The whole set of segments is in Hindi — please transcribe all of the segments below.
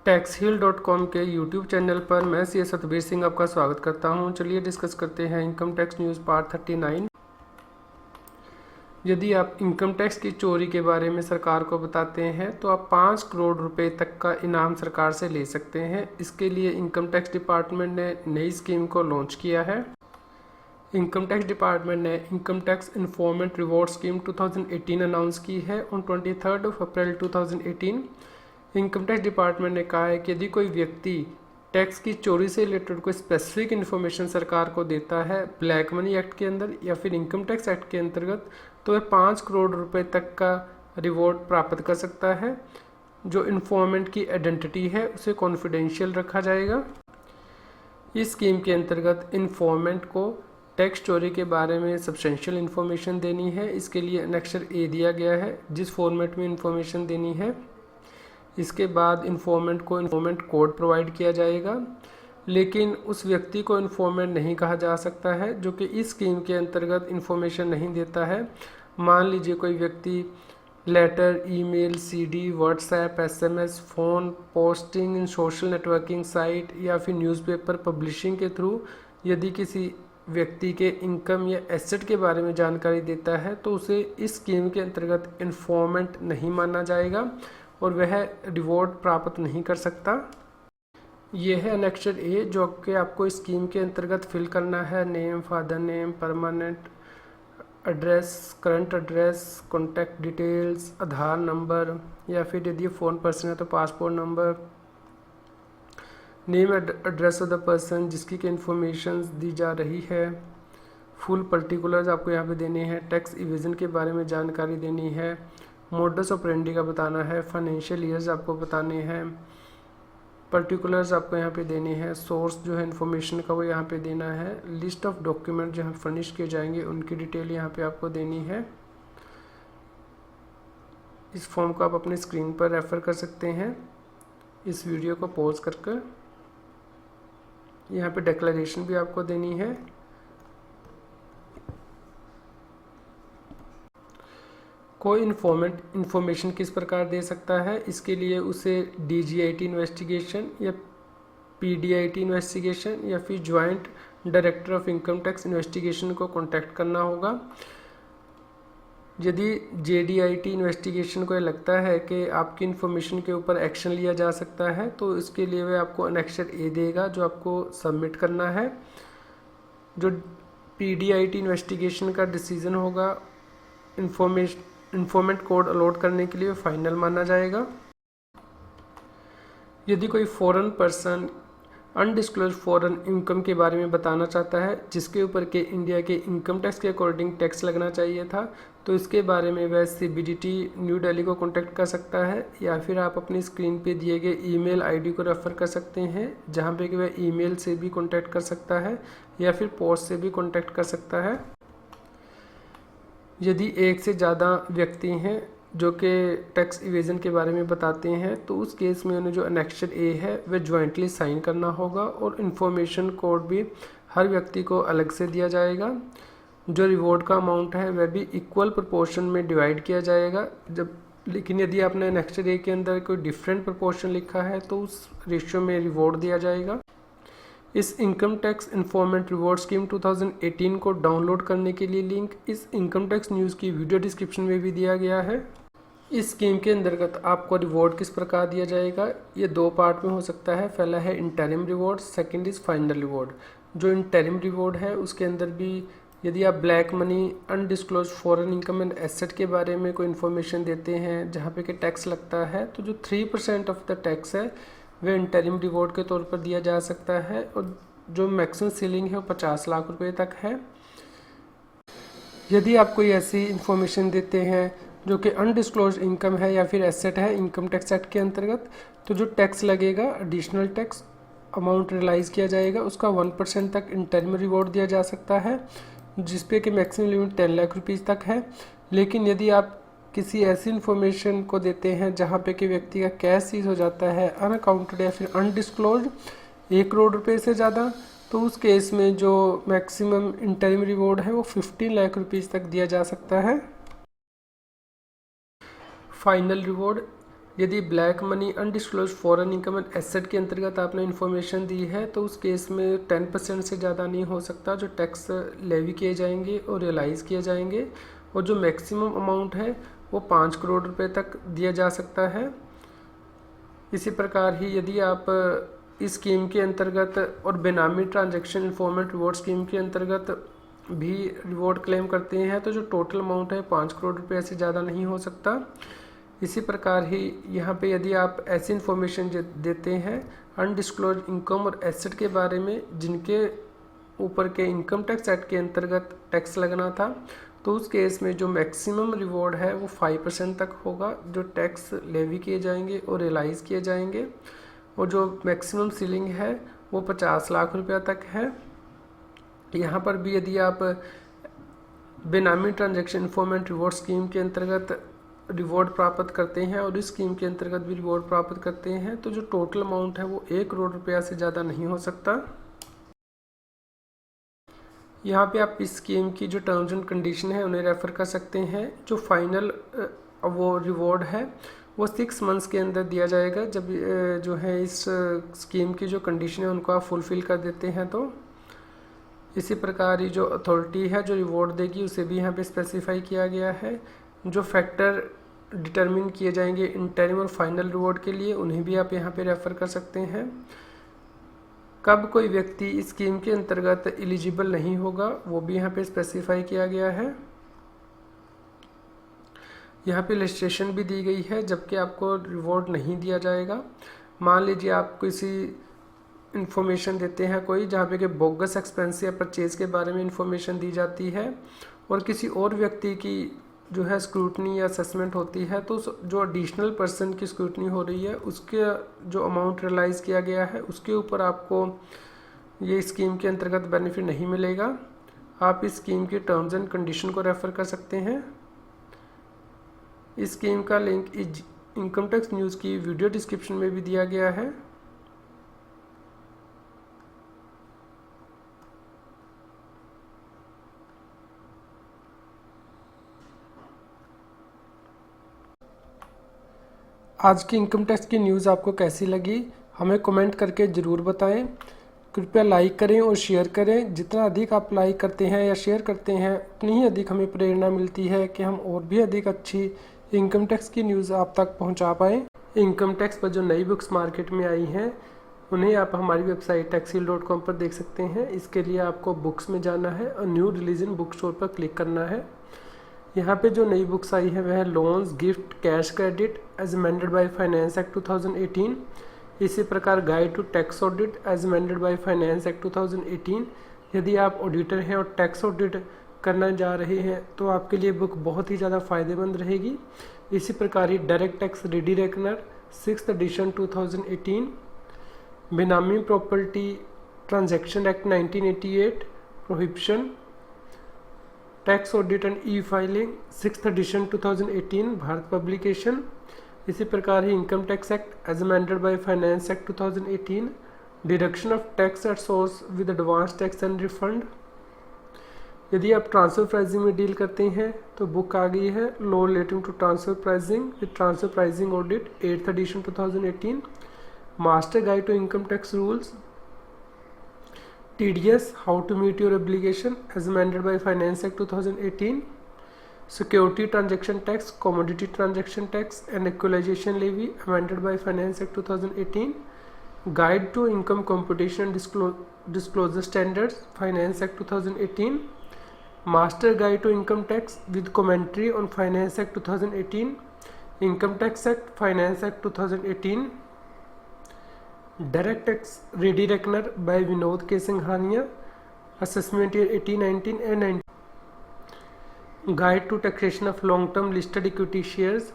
टैक्सहील.com के यूट्यूब चैनल पर मैं सी सतबीर सिंह आपका स्वागत करता हूं। चलिए डिस्कस करते हैं इनकम टैक्स न्यूज़ पार्ट 39। यदि आप इनकम टैक्स की चोरी के बारे में सरकार को बताते हैं तो आप 5 करोड़ रुपए तक का इनाम सरकार से ले सकते हैं। इसके लिए इनकम टैक्स डिपार्टमेंट ने नई स्कीम को लॉन्च किया है। इनकम टैक्स डिपार्टमेंट ने income tax informant reward scheme 2018 announce की है on 23 April 2018। Income tax department ने कहा है कि यदि कोई व्यक्ति टैक्स की चोरी से रिलेटेड कोई स्पेसिफिक इन्फॉर्मेशन सरकार को देता है ब्लैक मनी एक्ट के अंदर या फिर इनकम टैक्स एक्ट के अंतर्गत, तो वह 5 करोड़ रुपए तक का रिवॉर्ड प्राप्त कर सकता है। जो इन्फॉर्मेंट की आइडेंटिटी है उसे कॉन्फिडेंशियल रखा जाएगा। इस स्कीम के अंतर्गत इन्फॉर्मेंट को टैक्स चोरी के बारे में सब्सटेंशियल इन्फॉर्मेशन देनी है। इसके लिए अनेक्सर ए दिया गया है जिस फॉर्मेट में इन्फॉर्मेशन देनी है। इसके बाद इन्फॉर्मेंट को इन्फॉर्मेंट कोड प्रोवाइड किया जाएगा, लेकिन उस व्यक्ति को इन्फॉर्मेंट नहीं कहा जा सकता है जो कि इस स्कीम के अंतर्गत इन्फॉर्मेशन नहीं देता है। मान लीजिए कोई व्यक्ति letter, email, CD, WhatsApp, SMS, phone, posting in social networking site या फिर न्यूज़पेपर पब्लिशिंग के थ्रू यदि किसी व्यक्ति के इनकम या एसेट के बारे में जानकारी देता है तो उसे इस स्कीम के अंतर्गत इन्फॉर्मेंट नहीं माना जाएगा और वह रिवॉर्ड प्राप्त नहीं कर सकता। यह है अनेक्सर ए जो कि आपको स्कीम के अंतर्गत फिल करना है। Name, father name, permanent address, current address, contact details, Aadhaar number या फिर यदि फ़ोन पर्सन है तो passport number, name address of the person जिसकी की इन्फॉर्मेशन दी जा रही है, फुल पर्टिकुलर्स आपको यहाँ पे देने हैं, टैक्स इवेजन के बारे में जानकारी देनी है, मोडस ऑपरेंडी का बताना है, फाइनेंशियल ईयर्स आपको बताने हैं, पर्टिकुलर्स आपको यहाँ पे देने हैं, सोर्स जो है इन्फॉर्मेशन का वो यहाँ पे देना है, लिस्ट ऑफ डॉक्यूमेंट जो फर्निश किए जाएंगे उनकी डिटेल यहाँ पे आपको देनी है। इस फॉर्म को आप अपने स्क्रीन पर रेफ़र कर सकते हैं। इस वीडियो को पॉज करके यहाँ पे डिक्लेरेशन भी आपको देनी है। कोई इन्फॉर्मेशन किस प्रकार दे सकता है, इसके लिए उसे DGIT इन्वेस्टिगेशन या PDIT इन्वेस्टिगेशन या फिर joint director of income tax investigation को कांटेक्ट करना होगा। यदि JDIT इन्वेस्टिगेशन को लगता है कि आपकी इन्फॉर्मेशन के ऊपर एक्शन लिया जा सकता है तो इसके लिए वह आपको अनेक्सर ए देगा जो आपको सबमिट करना है। जो PDIT इन्वेस्टिगेशन का डिसीजन होगा इन्फॉर्मेंट कोड अलॉट करने के लिए फाइनल माना जाएगा। यदि कोई foreign person undisclosed foreign income के बारे में बताना चाहता है जिसके ऊपर के इंडिया के इनकम टैक्स के अकॉर्डिंग टैक्स लगना चाहिए था, तो इसके बारे में वह CBDT न्यू दिल्ली को कांटेक्ट कर सकता है या फिर आप अपनी स्क्रीन पे दिए गए ईमेल आईडी को रेफ़र कर सकते हैं जहां पे कि वह ईमेल से भी कांटेक्ट कर सकता है या फिर पोस्ट से भी कांटेक्ट कर सकता है। यदि एक से ज़्यादा व्यक्ति हैं जो कि टैक्स इवेजन के बारे में बताते हैं तो उस केस में उन्हें जो अनेक्सर ए है वह ज्वाइंटली साइन करना होगा और इन्फॉर्मेशन कोड भी हर व्यक्ति को अलग से दिया जाएगा। जो रिवॉर्ड का अमाउंट है वह भी इक्वल प्रोपोर्शन में डिवाइड किया जाएगा। लेकिन यदि आपने अनेक्सर ए के अंदर कोई डिफरेंट प्रोपोर्शन लिखा है तो उस रेशियो में रिवॉर्ड दिया जाएगा। इस income tax informant reward scheme 2018 को डाउनलोड करने के लिए लिंक इस इनकम टैक्स न्यूज़ की वीडियो डिस्क्रिप्शन में भी दिया गया है। इस स्कीम के अंतर्गत आपको रिवॉर्ड किस प्रकार दिया जाएगा, ये 2 पार्ट में हो सकता है। पहला है interim reward, second is final reward. जो इंटरिम रिवॉर्ड है उसके अंदर भी यदि आप black money, undisclosed foreign income and asset के बारे में कोई इन्फॉर्मेशन देते हैं जहाँ पे कि टैक्स लगता है तो जो 3% ऑफ द टैक्स है वह इंटरिम रिवॉर्ड के तौर पर दिया जा सकता है और जो मैक्सिमम सीलिंग है वो 50 लाख रुपए तक है। यदि आप कोई ऐसी इन्फॉर्मेशन देते हैं जो कि अनडिस्क्लोज इनकम है या फिर एसेट है इनकम टैक्स एक्ट के अंतर्गत, तो जो टैक्स लगेगा एडिशनल टैक्स अमाउंट रियलाइज़ किया जाएगा उसका 1% तक इंटरिम रिवॉर्ड दिया जा सकता है जिसपे कि मैक्सिमम लिमिट 10 लाख रुपीज़ तक है। लेकिन यदि आप किसी ऐसी इन्फॉर्मेशन को देते हैं जहाँ पे कि व्यक्ति का कैश सीज हो जाता है अनअकाउंटेड या फिर अनडिस्क्लोज 1 करोड़ रुपए से ज़्यादा, तो उस केस में जो मैक्सिमम इंटरिम रिवॉर्ड है वो 15 लाख रुपीज़ तक दिया जा सकता है। फाइनल रिवॉर्ड यदि black money, undisclosed foreign income and asset के अंतर्गत आपने इन्फॉर्मेशन दी है तो उस केस में 10% से ज़्यादा नहीं हो सकता जो टैक्स लेवी किए जाएंगे और रियलाइज़ किए जाएंगे, और जो मैक्सिमम अमाउंट है वो 5 करोड़ रुपए तक दिया जा सकता है। इसी प्रकार ही यदि आप इस स्कीम के अंतर्गत और बेनामी ट्रांजैक्शन इन्फॉर्मेट रिवॉर्ड स्कीम के अंतर्गत भी रिवॉर्ड क्लेम करते हैं तो जो टोटल अमाउंट है 5 करोड़ रुपये से ज़्यादा नहीं हो सकता। इसी प्रकार ही यहाँ पे यदि आप ऐसी इन्फॉर्मेशन देते हैं अनडिस्क्लोज इनकम और एसेट के बारे में जिनके ऊपर के इनकम टैक्स एक्ट के अंतर्गत टैक्स लगना था, तो उस केस में जो मैक्सिमम रिवॉर्ड है वो 5% तक होगा जो टैक्स लेवी किए जाएंगे और रियलाइज़ किए जाएंगे, और जो मैक्सिमम सीलिंग है वो 50 लाख रुपया तक है। यहाँ पर भी यदि आप बेनामी ट्रांजैक्शन इन्फॉर्मेट रिवॉर्ड स्कीम के अंतर्गत रिवॉर्ड प्राप्त करते हैं और इस स्कीम के अंतर्गत भी रिवॉर्ड प्राप्त करते हैं तो जो टोटल अमाउंट है वो 1 करोड़ रुपया से ज़्यादा नहीं हो सकता। यहाँ पे आप इस स्कीम की जो टर्म्स एंड कंडीशन है उन्हें रेफ़र कर सकते हैं। जो फाइनल वो रिवॉर्ड है वो 6 मंथ्स के अंदर दिया जाएगा जब जो है इस स्कीम की जो कंडीशन है उनको आप फुलफ़िल कर देते हैं। तो इसी प्रकार ही जो अथॉरिटी है जो रिवॉर्ड देगी उसे भी यहाँ पे स्पेसिफाई किया गया है। जो फैक्टर डिटरमिन किए जाएंगे इंटरिम और फाइनल रिवॉर्ड के लिए उन्हें भी आप यहाँ पे रेफ़र कर सकते हैं। कब कोई व्यक्ति इस स्कीम के अंतर्गत एलिजिबल नहीं होगा वो भी यहाँ पे स्पेसिफाई किया गया है। यहाँ पे लिस्टेशन भी दी गई है जबकि आपको रिवॉर्ड नहीं दिया जाएगा। मान लीजिए आप किसी इन्फॉर्मेशन देते हैं कोई जहाँ पे कि बोगस एक्सपेंस या परचेज के बारे में इन्फॉर्मेशन दी जाती है और किसी और व्यक्ति की जो है स्क्रूटनी या असेसमेंट होती है, तो जो एडिशनल पर्सन की स्क्रूटनी हो रही है उसके जो अमाउंट रियलाइज़ किया गया है उसके ऊपर आपको ये स्कीम के अंतर्गत बेनिफिट नहीं मिलेगा। आप इस स्कीम की टर्म्स एंड कंडीशन को रेफ़र कर सकते हैं। इस स्कीम का लिंक इस इनकम टैक्स न्यूज़ की वीडियो डिस्क्रिप्शन में भी दिया गया है। आज की इनकम टैक्स की न्यूज़ आपको कैसी लगी हमें कमेंट करके ज़रूर बताएं। कृपया लाइक करें और शेयर करें। जितना अधिक आप लाइक करते हैं या शेयर करते हैं उतनी ही अधिक हमें प्रेरणा मिलती है कि हम और भी अधिक अच्छी इनकम टैक्स की न्यूज़ आप तक पहुंचा पाएँ। इनकम टैक्स पर जो नई बुक्स मार्केट में आई हैं उन्हें आप हमारी वेबसाइट taxil.com पर देख सकते हैं। इसके लिए आपको बुक्स में जाना है और new release in book store पर क्लिक करना है। यहाँ पे जो नई बुक्स आई है वह है loans gift cash credit as amended by finance act 2018। इसी प्रकार guide to tax audit as amended by finance act 2018। यदि आप ऑडिटर हैं और टैक्स ऑडिट करना जा रहे हैं तो आपके लिए बुक बहुत ही ज़्यादा फ़ायदेमंद रहेगी। इसी प्रकार ही direct tax ready reckoner 6th edition 2018, benami property transaction act 1988 prohibition, tax audit and e filing 6th edition 2018 Bharat publication. इसी प्रकार ही income tax act as amended by finance act 2018, deduction of tax at source with advance tax and refund. यदि आप ट्रांसफर प्राइसिंग में डील करते हैं तो बुक आ गई है law relating to transfer pricing with transfer pricing audit 8th edition 2018, master guide to income tax rules, TDS how to meet your obligation as amended by Finance Act 2018, security transaction tax, commodity transaction tax and equalization levy amended by Finance Act 2018, guide to income computation and disclosure standards Finance Act 2018, master guide to income tax with commentary on Finance Act 2018, Income Tax Act Finance Act 2018, direct tax ready reckoner by Vinod K Singhania, assessment year 1819 and 19, guide to taxation of long term listed equity shares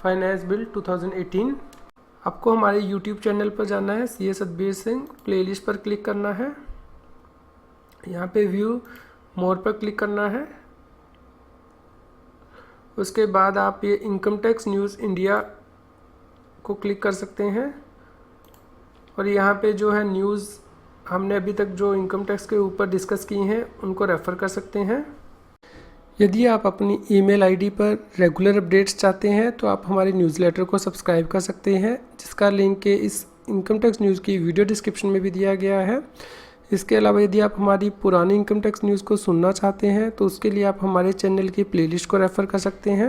finance bill 2018। आपको हमारे YouTube चैनल पर जाना है CA सतबीर सिंह, प्लेलिस्ट पर क्लिक करना है, यहाँ पे व्यू मोर पर क्लिक करना है। उसके बाद आप ये इनकम टैक्स न्यूज़ इंडिया को क्लिक कर सकते हैं और यहाँ पे जो है न्यूज़ हमने अभी तक जो इनकम टैक्स के ऊपर डिस्कस की हैं उनको रेफ़र कर सकते हैं। यदि आप अपनी ईमेल आईडी पर रेगुलर अपडेट्स चाहते हैं तो आप हमारे न्यूज़लेटर को सब्सक्राइब कर सकते हैं, जिसका लिंक इस इनकम टैक्स न्यूज़ की वीडियो डिस्क्रिप्शन में भी दिया गया है। इसके अलावा यदि आप हमारी पुरानी इनकम टैक्स न्यूज़ को सुनना चाहते हैं तो उसके लिए आप हमारे चैनल की प्लेलिस्ट को रेफ़र कर सकते हैं।